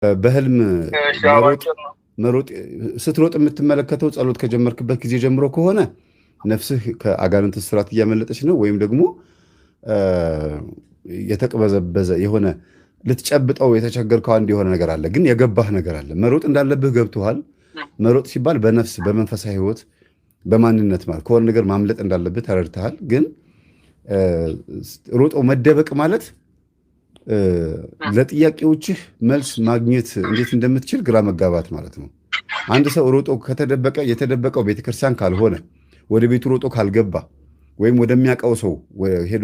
በህልም መሮጥ ባጭር ነው። መሮጥ ስትሮጥ የምትመለከተው ጸሎት ከጀመርክበት ጊዜ ጀምሮ ከሆነ ነፍስህ ከአጋንንት ስራት እያመለጠች ነው፣ ወይም ደግሞ እ፣ የተቅበዘበዘ የሆነ ልትጨብጠው የተቸገርከው አንድ የሆነ ነገር አለ፣ ግን የገባህ ነገር አለ። መሮጥ እንዳለብህ ገብቶሃል። መሮጥ ሲባል በነፍስ በመንፈሳዊ ህይወት በማንነት ማለት ከሆነ ነገር ማምለጥ እንዳለብህ ተረድተሃል። ግን እ፣ ሮጦ መደበቅ ማለት እ፣ ለጥያቄዎችህ መልስ ማግኘት እንዴት እንደምትችል ግራ መጋባት ማለት ነው። አንድ ሰው ሮጦ ከተደበቀ የተደበቀው ቤተክርስቲያን ካልሆነ ወደ ቤቱ ሮጦ ካልገባ ወይም ወደሚያውቀው ሰው ሄዶ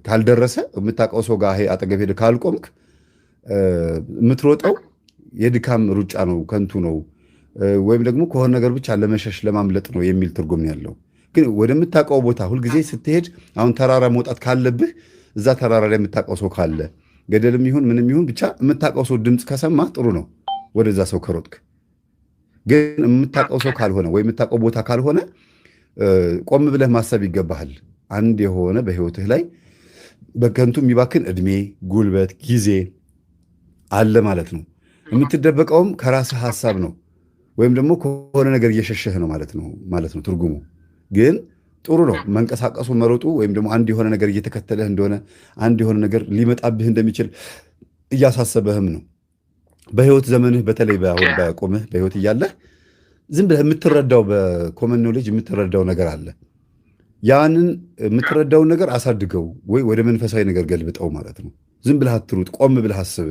ካልደረሰ የምታውቀው ሰው ጋር አጠገብ ሄዶ ካልቆምክ የምትሮጠው የድካም ሩጫ ነው፣ ከንቱ ነው፣ ወይም ደግሞ ከሆነ ነገር ብቻ ለመሸሽ ለማምለጥ ነው የሚል ትርጉም ነው ያለው። ግን ወደምታውቀው ቦታ ሁልጊዜ ስትሄድ አሁን ተራራ መውጣት ካለብህ እዛ ተራራ ላይ የምታውቀው ሰው ካለ ገደልም ይሁን ምንም ይሁን ብቻ የምታውቀው ሰው ድምፅ ከሰማ ጥሩ ነው፣ ወደዛ ሰው ከሮጥክ። ግን የምታውቀው ሰው ካልሆነ ወይ የምታውቀው ቦታ ካልሆነ ቆም ብለህ ማሰብ ይገባሃል። አንድ የሆነ በህይወትህ ላይ በከንቱ የሚባክን እድሜ፣ ጉልበት፣ ጊዜ አለ ማለት ነው። የምትደበቀውም ከራስህ ሐሳብ ነው፣ ወይም ደግሞ ከሆነ ነገር እየሸሸህ ነው ማለት ነው ትርጉሙ። ግን ጥሩ ነው መንቀሳቀሱ፣ መሮጡ፣ ወይም ደግሞ አንድ የሆነ ነገር እየተከተለህ እንደሆነ አንድ የሆነ ነገር ሊመጣብህ እንደሚችል እያሳሰበህም ነው። በህይወት ዘመንህ በተለይ አሁን በቆምህ በህይወት እያለህ ዝም ብለህ የምትረዳው በኮመን ኖሌጅ የምትረዳው ነገር አለ። ያንን የምትረዳውን ነገር አሳድገው ወይ ወደ መንፈሳዊ ነገር ገልብጠው ማለት ነው። ዝም ብለህ አትሩጥ፣ ቆም ብለህ አስብ።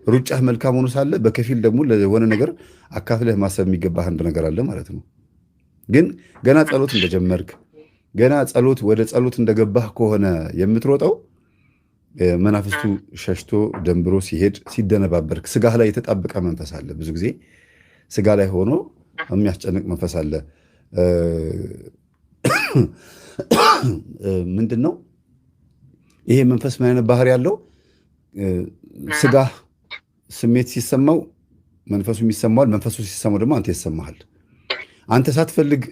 ሩጫህ መልካም ሆኖ ሳለ በከፊል ደግሞ ለሆነ ነገር አካፍለህ ማሰብ የሚገባህ አንድ ነገር አለ ማለት ነው። ግን ገና ጸሎት እንደጀመርክ ገና ወደ ጸሎት እንደገባህ ከሆነ የምትሮጠው መናፍስቱ ሸሽቶ ደንብሮ ሲሄድ ሲደነባበርክ ስጋህ ላይ የተጣበቀ መንፈስ አለ። ብዙ ጊዜ ስጋ ላይ ሆኖ የሚያስጨንቅ መንፈስ አለ። ምንድን ነው ይሄ መንፈስ? ምን አይነት ባህሪ ያለው? ስጋህ ስሜት ሲሰማው መንፈሱ የሚሰማዋል፣ መንፈሱ ሲሰማው ደግሞ አንተ ይሰማሃል። አንተ ሳትፈልግ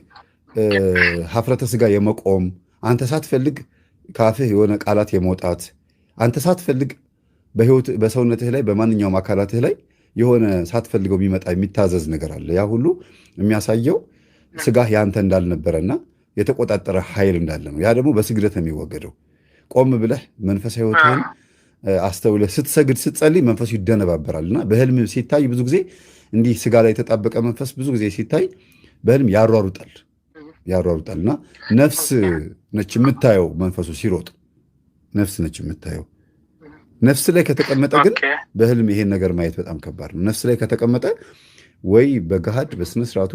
ሀፍረተ ስጋ የመቆም አንተ ሳትፈልግ ካፍህ የሆነ ቃላት የመውጣት አንተ ሳትፈልግ በህይወት በሰውነትህ ላይ በማንኛውም አካላትህ ላይ የሆነ ሳትፈልገው የሚመጣ የሚታዘዝ ነገር አለ። ያ ሁሉ የሚያሳየው ስጋህ ያንተ እንዳልነበረና የተቆጣጠረ ኃይል እንዳለ ነው። ያ ደግሞ በስግደት ነው የሚወገደው። ቆም ብለህ መንፈሳዊ ህይወትህን አስተውለህ ስትሰግድ ስትጸልይ መንፈሱ ይደነባበራል። እና በህልም ሲታይ ብዙ ጊዜ እንዲህ ስጋ ላይ የተጣበቀ መንፈስ ብዙ ጊዜ ሲታይ በህልም ያሯሩጣል። እና ነፍስ ነች የምታየው። መንፈሱ ሲሮጥ ነፍስ ነች የምታየው። ነፍስ ላይ ከተቀመጠ ግን በህልም ይሄን ነገር ማየት በጣም ከባድ ነው። ነፍስ ላይ ከተቀመጠ ወይ በገሃድ በስነስርዓቱ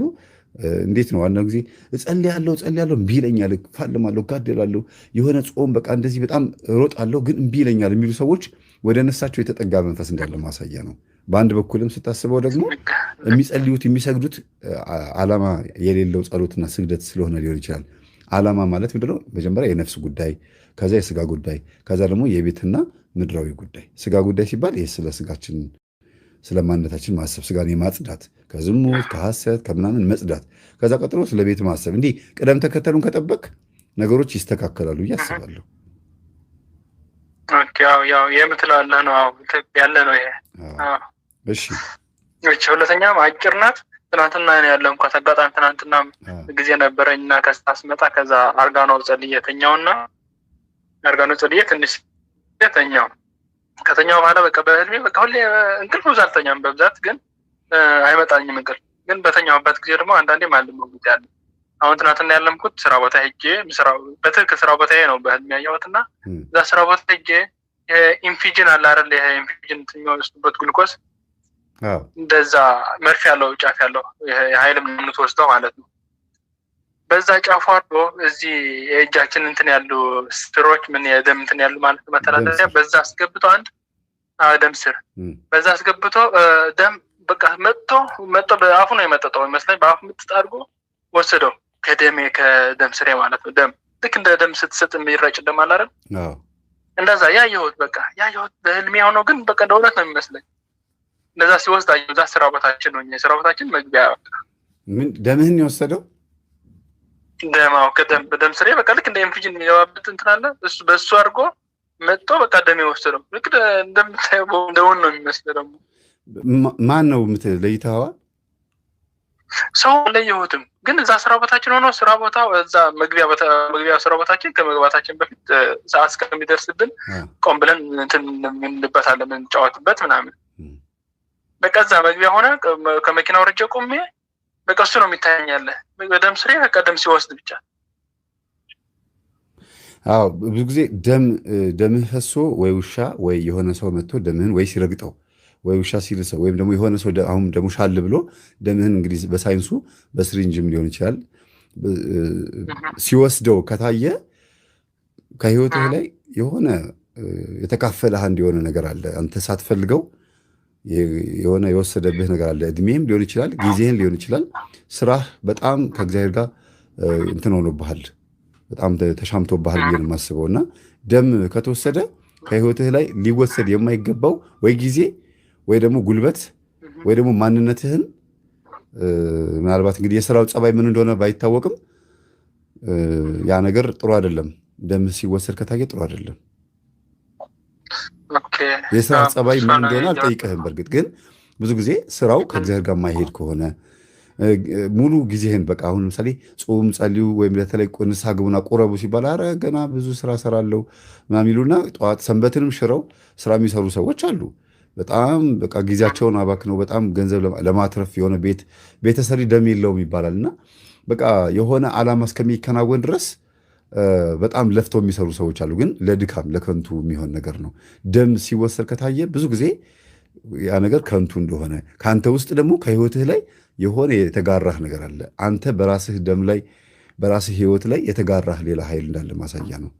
እንዴት ነው? አንዳንድ ጊዜ እጸልያለሁ እምቢ ይለኛል፣ እፋልማለሁ፣ እጋደላለሁ፣ የሆነ ጾም በቃ እንደዚህ በጣም እሮጣለሁ ግን እምቢ ይለኛል የሚሉ ሰዎች ወደ ነፍሳቸው የተጠጋ መንፈስ እንዳለ ማሳያ ነው። በአንድ በኩልም ስታስበው ደግሞ የሚጸልዩት የሚሰግዱት ዓላማ የሌለው ጸሎትና ስግደት ስለሆነ ሊሆን ይችላል። ዓላማ ማለት ምንድነው? መጀመሪያ የነፍስ ጉዳይ፣ ከዛ የስጋ ጉዳይ፣ ከዛ ደግሞ የቤትና ምድራዊ ጉዳይ። ስጋ ጉዳይ ሲባል ይህ ስለ ስጋችን ስለ ማንነታችን ማሰብ፣ ስጋን የማጽዳት ከዝሙት ከሐሰት ከምናምን መጽዳት፣ ከዛ ቀጥሎ ስለ ቤት ማሰብ። እንዲህ ቅደም ተከተሉን ከጠበቅ ነገሮች ይስተካከላሉ ብዬ አስባለሁ። ያው የምትለዋለህ ነው ያለ ነው ይሄ። እሺ ሁለተኛም አጭር ናት። ትናንትና ያለው እንኳን አጋጣሚ ትናንትና ጊዜ ነበረኝና ከስታስመጣ ከዛ አርጋኖ ጸልዬ ተኛውና አርጋኖ ጸልዬ ትንሽ ተኛው። ከተኛው በኋላ በቃ በህልሜ በቃ ሁሌ እንቅልፍ ብዙ አልተኛም በብዛት ግን አይመጣኝም እንቅልፍ። ግን በተኛውበት ጊዜ ደግሞ አንዳንዴ ማልመው ጊዜ አለ። አሁን ትናንትና ያለምኩት ስራ ቦታ ሄጄ በትክክል ስራ ቦታዬ ነው በህልሜ ያየሁትና እዛ ስራ ቦታ ሄጄ ኢንፊጅን አለ አይደል? ይሄ ኢንፊጅን የሚወስዱበት ግሉኮስ እንደዛ መርፌ ያለው ጫፍ ያለው የኃይል የምትወስደው ማለት ነው። በዛ ጫፉ አድርጎ እዚህ የእጃችን እንትን ያሉ ስሮች ምን የደም እንትን ያሉ ማለት ነው መተላለፊያ በዛ አስገብቶ አንድ ደም ስር በዛ አስገብቶ ደም በቃ መጥቶ በአፉ ነው የመጠጠው ይመስለኝ። በአፉ ምጥጥ አድርጎ ወሰደው ከደም ስሬ ማለት ነው። ደም ልክ እንደ ደም ስትሰጥ የሚረጭ ደም አለ አይደል? እንደዛ ያየሁት በህልሜ ሆኖ ግን በቃ እንደ እውነት ነው የሚመስለኝ። እንደዛ ሲወስድ አየሁ። እዛ ስራ ቦታችን ነው የስራ ቦታችን መግቢያ ምን ደምህን የወሰደው ደማው በደም ስሬ በቃ ልክ እንደ ኢንፊጅን የሚገባበት እንትን አለ። በሱ አድርጎ መጥቶ በቃ ደም የወሰደው ልክ እንደምታየው እንደውን ነው የሚመስለው። ደግሞ ማን ነው ለይተኸዋል? ሰው ለየሁትም ግን እዛ ስራ ቦታችን ሆኖ ስራ ቦታ እዛ መግቢያ ስራ ቦታችን ከመግባታችን በፊት ሰዓት እስከሚደርስብን ቆም ብለን እንትን እንልበታለን እንጫወትበት ምናምን። በቃ እዛ መግቢያ ሆነ ከመኪናው ወርጄ ቆሜ በቃ እሱ ነው የሚታየኛለ በደም ስሬ በቃ ደም ሲወስድ ብቻ። አዎ ብዙ ጊዜ ደምህ ፈሶ ወይ ውሻ ወይ የሆነ ሰው መጥቶ ደምህን ወይ ሲረግጠው ወይ ውሻ ሲልሰው ወይም ደግሞ የሆነ ሰው አሁን ደግሞ ሻል ብሎ ደምህን እንግዲህ በሳይንሱ በስሪንጅም ሊሆን ይችላል ሲወስደው ከታየ ከህይወትህ ላይ የሆነ የተካፈለህ አንድ የሆነ ነገር አለ። አንተ ሳትፈልገው የሆነ የወሰደብህ ነገር አለ። እድሜም ሊሆን ይችላል፣ ጊዜህን ሊሆን ይችላል። ስራህ በጣም ከእግዚአብሔር ጋር እንትን ሆኖብሃል፣ በጣም ተሻምቶብሃል ብዬ ነው የማስበው። እና ደም ከተወሰደ ከህይወትህ ላይ ሊወሰድ የማይገባው ወይ ጊዜ ወይ ደግሞ ጉልበት ወይ ደግሞ ማንነትህን ምናልባት እንግዲህ የስራው ጸባይ ምን እንደሆነ ባይታወቅም ያ ነገር ጥሩ አይደለም። ደም ሲወሰድ ከታየ ጥሩ አይደለም። የስራ ጸባይ ምን እንደሆነ አልጠይቅህም። በእርግጥ ግን ብዙ ጊዜ ስራው ከእግዚአብሔር ጋር የማይሄድ ከሆነ ሙሉ ጊዜህን በቃ አሁን ለምሳሌ ጾም ጸልዩ ወይም በተለይ ንስሐ ግቡና ቁረቡ ሲባል ኧረ ገና ብዙ ስራ ሰራለሁ ምናምን ይሉና ጠዋት ሰንበትንም ሽረው ስራ የሚሰሩ ሰዎች አሉ። በጣም በቃ ጊዜያቸውን አባክነው በጣም ገንዘብ ለማትረፍ የሆነ ቤተሰሪ ደም የለውም ይባላል እና በቃ የሆነ ዓላማ እስከሚከናወን ድረስ በጣም ለፍተው የሚሰሩ ሰዎች አሉ። ግን ለድካም ለከንቱ የሚሆን ነገር ነው። ደም ሲወሰድ ከታየ ብዙ ጊዜ ያ ነገር ከንቱ እንደሆነ ከአንተ ውስጥ ደግሞ ከህይወትህ ላይ የሆነ የተጋራህ ነገር አለ። አንተ በራስህ ደም ላይ በራስህ ህይወት ላይ የተጋራህ ሌላ ኃይል እንዳለ ማሳያ ነው።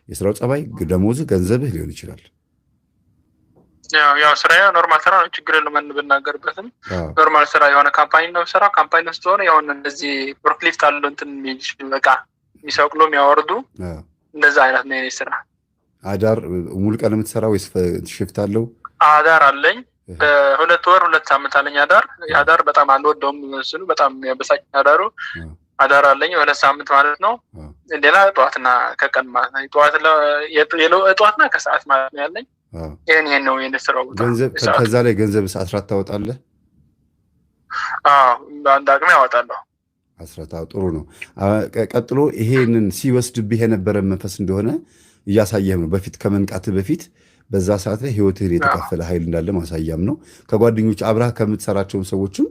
የስራው ጸባይ፣ ደሞዝህ፣ ገንዘብህ ሊሆን ይችላል። ያው ስራ ኖርማል ስራ ነው፣ ችግር የለም ብናገርበትም ኖርማል ስራ የሆነ ካምፓኒ ነው ስራ ካምፓኒ ውስጥ ሆነ የሆነ እንደዚህ ፎርክሊፍት አለው እንትን በቃ የሚሰቅሉ የሚያወርዱ እንደዛ አይነት ነው የኔ ስራ። አዳር ሙሉ ቀን የምትሰራ ወይስ ሽፍት አለው? አዳር አለኝ 2 ወር 2 ሳምንት አለኝ አዳር። የአዳር በጣም አልወደውም ስሉ በጣም ያበሳጭ አዳር አለኝ 2 ሳምንት ማለት ነው። ሌላ ጠዋትና ከቀን ማለት ነው። ጠዋትና ከሰዓት ማለት ነው ያለኝ። ይሄን ነው የኔ ስራው። ከዛ ላይ ገንዘብ አስራት ታወጣለህ? በአንድ አቅሜ ያወጣለሁ። አስራት ጥሩ ነው። ቀጥሎ ይሄንን ሲወስድብህ የነበረ መንፈስ እንደሆነ እያሳየህም ነው። በፊት ከመንቃትህ በፊት በዛ ሰዓት ላይ ህይወትህን የተካፈለ ኃይል እንዳለ ማሳያም ነው። ከጓደኞች አብረህ ከምትሰራቸውም ሰዎችም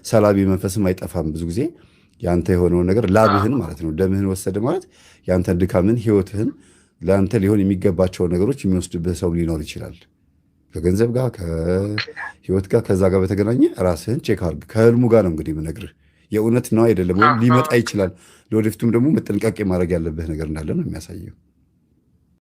ሰላቢ መንፈስም አይጠፋም። ብዙ ጊዜ ያንተ የሆነውን ነገር ላብህን ማለት ነው ደምህን ወሰደ ማለት ያንተን ድካምን ህይወትህን ለአንተ ሊሆን የሚገባቸውን ነገሮች የሚወስድብህ ሰው ሊኖር ይችላል። ከገንዘብ ጋር ከህይወት ጋር ከዛ ጋር በተገናኘ ራስህን ቼክ አድርግ። ከህልሙ ጋር ነው እንግዲህ የምነግርህ የእውነት ነው አይደለም ወይም ሊመጣ ይችላል። ለወደፊቱም ደግሞ መጠንቀቅ ማድረግ ያለብህ ነገር እንዳለ ነው የሚያሳየው።